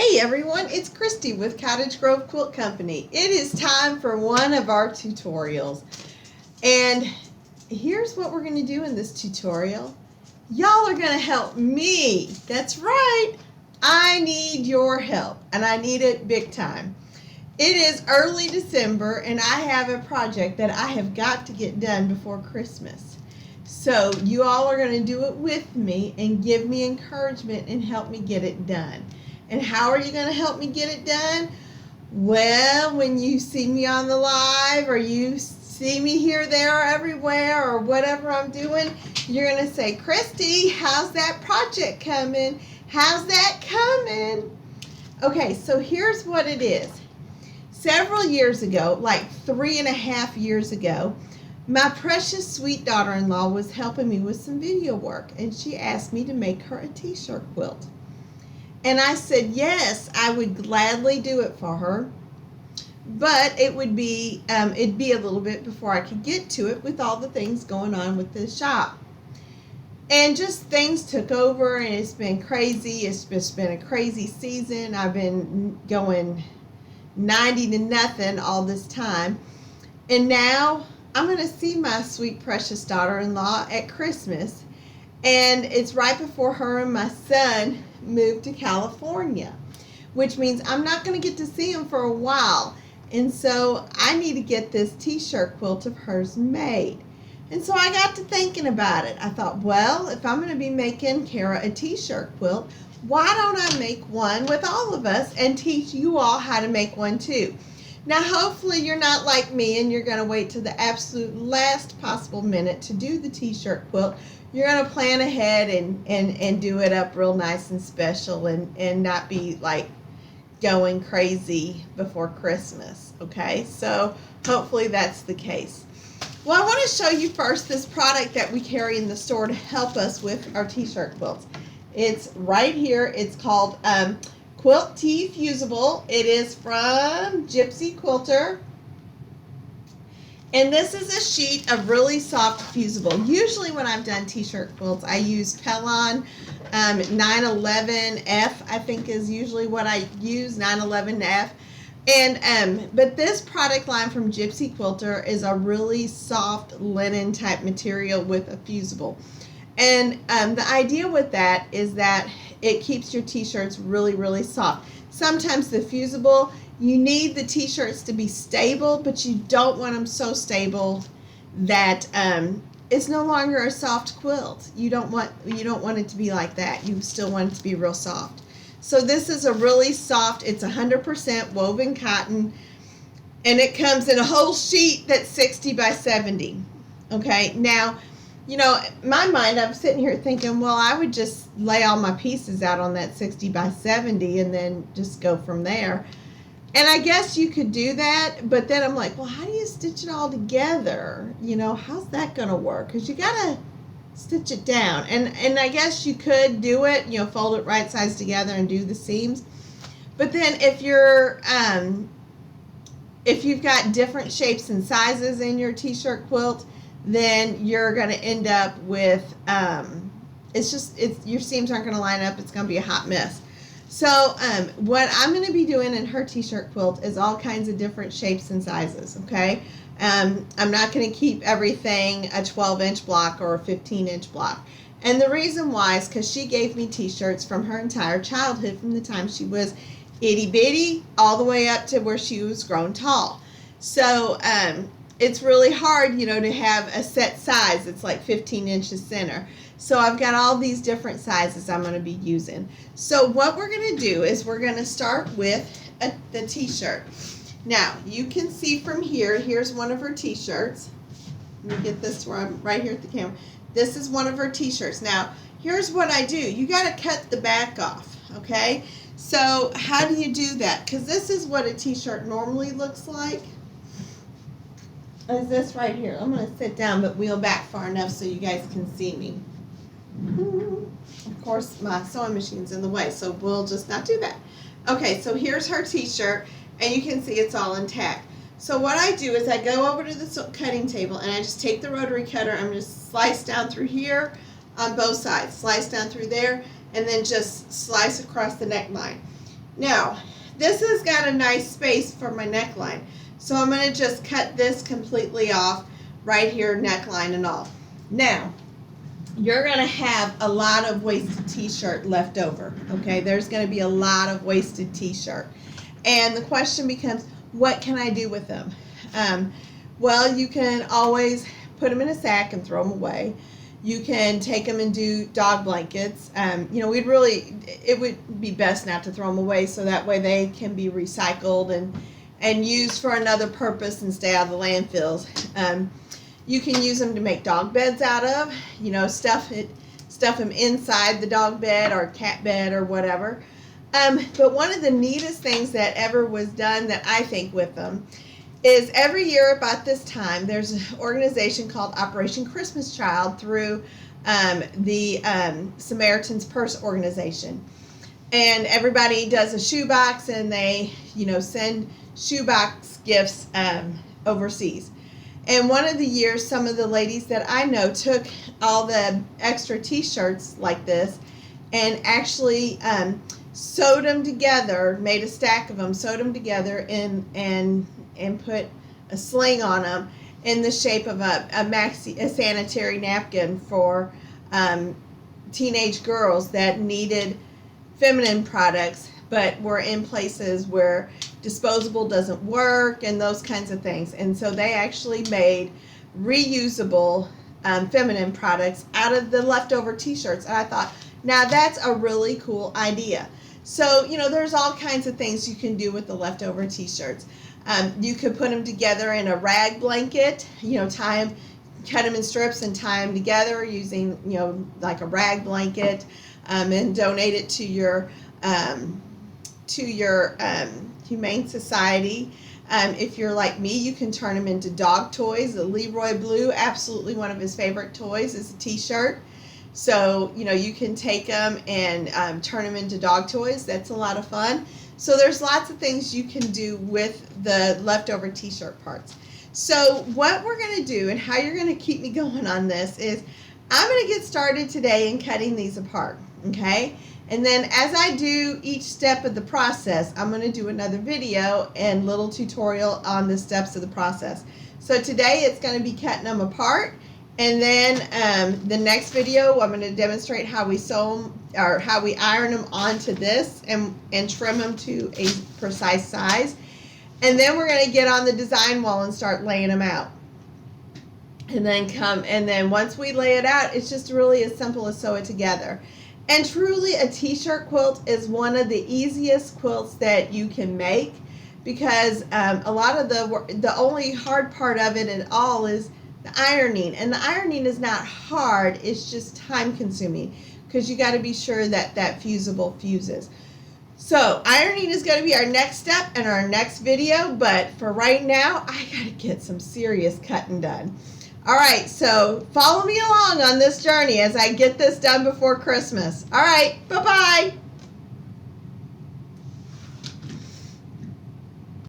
Hey everyone, it's Christy with Cottage Grove Quilt Company. It is time for one of our tutorials. And here's what we're going to do in this tutorial. Y'all are going to help me. That's right. I need your help, and I need it big time. It is early December, and I have a project that I have got to get done before Christmas. So you all are going to do it with me and give me encouragement and help me get it done. And how are you going to help me get it done? Well, when you see me on the live, or you see me here, there, or everywhere, or whatever I'm doing, you're going to say, Christy, how's that project coming? How's that coming? Okay, so here's what it is. Several years ago, like 3.5 years ago, my precious sweet daughter-in-law was helping me with some video work, and she asked me to make her a t-shirt quilt. And I said, yes, I would gladly do it for her, but it'd be a little bit before I could get to it with all the things going on with the shop. And just things took over, and it's been crazy. It's just been a crazy season. I've been going 90-0 all this time. And now I'm going to see my sweet, precious daughter-in-law at Christmas. And it's right before her and my son moved to California, which means I'm not going to get to see him for a while. And so I need to get this t-shirt quilt of hers made. And so I got to thinking about it. I thought, well, if I'm going to be making Kara a t-shirt quilt, why don't I make one with all of us and teach you all how to make one too? Now, hopefully you're not like me and you're going to wait till the absolute last possible minute to do the t-shirt quilt. You're going to plan ahead and do it up real nice and special and not be like going crazy before Christmas, okay? So hopefully that's the case. Well, I want to show you first this product that we carry in the store to help us with our t-shirt quilts. It's right here. It's called Quilt Tee Fusible. It is from Gypsy Quilter. And this is a sheet of really soft fusible. Usually when I've done t-shirt quilts, I use Pellon 911F, I think is usually what I use, 911F. But this product line from Gypsy Quilter is a really soft linen type material with a fusible. And the idea with that is that it keeps your t-shirts really, really soft. Sometimes the fusible, you need the t-shirts to be stable, but you don't want them so stable that it's no longer a soft quilt. You don't want it to be like that. You still want it to be real soft. So this is a really soft, it's 100% woven cotton, and it comes in a whole sheet that's 60 by 70. Okay, now, you know, in my mind, I'm sitting here thinking, well, I would just lay all my pieces out on that 60 by 70 and then just go from there. And I guess you could do that, but then I'm like, well, how do you stitch it all together? You know, how's that going to work? Because you got to stitch it down. And I guess you could do it, you know, fold it right sides together and do the seams. But then if you've got different shapes and sizes in your t-shirt quilt, then you're going to end up with, your seams aren't going to line up. It's going to be a hot mess. So what I'm going to be doing in her t-shirt quilt is all kinds of different shapes and sizes, okay? I'm not going to keep everything a 12-inch block or a 15-inch block. And the reason why is because she gave me t-shirts from her entire childhood, from the time she was itty-bitty all the way up to where she was grown tall. So it's really hard, you know, to have a set size. It's like 15 inches center. So I've got all these different sizes I'm going to be using. So what we're going to do is we're going to start with the t-shirt. Now, you can see from here, here's one of her t-shirts. Let me get this where I'm right here at the camera. This is one of her t-shirts. Now, here's what I do. You got to cut the back off, okay? So how do you do that? Because this is what a t-shirt normally looks like. Is this right here. I'm going to sit down but wheel back far enough so you guys can see me. Of course, my sewing machine's in the way, so we'll just not do that. Okay, so here's her t-shirt, and you can see it's all intact. So what I do is I go over to the cutting table, and I just take the rotary cutter. I'm just slice down through here on both sides, slice down through there, and then just slice across the neckline. Now, this has got a nice space for my neckline. So I'm going to just cut this completely off right here, neckline and all. Now, you're going to have a lot of wasted t-shirt left over. Okay, there's going to be a lot of wasted t-shirt. And the question becomes, what can I do with them? Well, you can always put them in a sack and throw them away. You can take them and do dog blankets. You know, it would be best not to throw them away, so that way they can be recycled and used for another purpose and stay out of the landfills. You can use them to make dog beds out of. You know, stuff them inside the dog bed or cat bed or whatever. But one of the neatest things that ever was done that I think with them is every year about this time, there's an organization called Operation Christmas Child through the Samaritan's Purse organization. And everybody does a shoebox, and they, you know, send shoebox gifts overseas. And one of the years, some of the ladies that I know took all the extra t-shirts like this and actually sewed them together, made a stack of them, sewed them together and put a sling on them in the shape of a sanitary napkin for teenage girls that needed feminine products but were in places where disposable doesn't work and those kinds of things. And so they actually made reusable feminine products out of the leftover t-shirts. And I thought, now that's a really cool idea. So, you know, there's all kinds of things you can do with the leftover t-shirts. You could put them together in a rag blanket, you know, cut them in strips and tie them together using, you know, like a rag blanket, and donate it to your Humane Society. If you're like me, you can turn them into dog toys. The Leroy Blue, absolutely one of his favorite toys is a t-shirt. So, you know, you can take them and turn them into dog toys. That's a lot of fun. So there's lots of things you can do with the leftover t-shirt parts. So what we're going to do and how you're going to keep me going on this is I'm going to get started today in cutting these apart, okay? And then as I do each step of the process, I'm going to do another video and little tutorial on the steps of the process. So today it's going to be cutting them apart. And then the next video, I'm going to demonstrate how we sew them or how we iron them onto this and trim them to a precise size. And then we're going to get on the design wall and start laying them out. And then once we lay it out, it's just really as simple as sew it together. And truly, a t-shirt quilt is one of the easiest quilts that you can make, because a lot of the only hard part of it at all is the ironing. And the ironing is not hard, it's just time consuming, because you got to be sure that that fusible fuses. So ironing is going to be our next step in our next video, but for right now, I got to get some serious cutting done. All right, so follow me along on this journey as I get this done before Christmas. All right, bye-bye.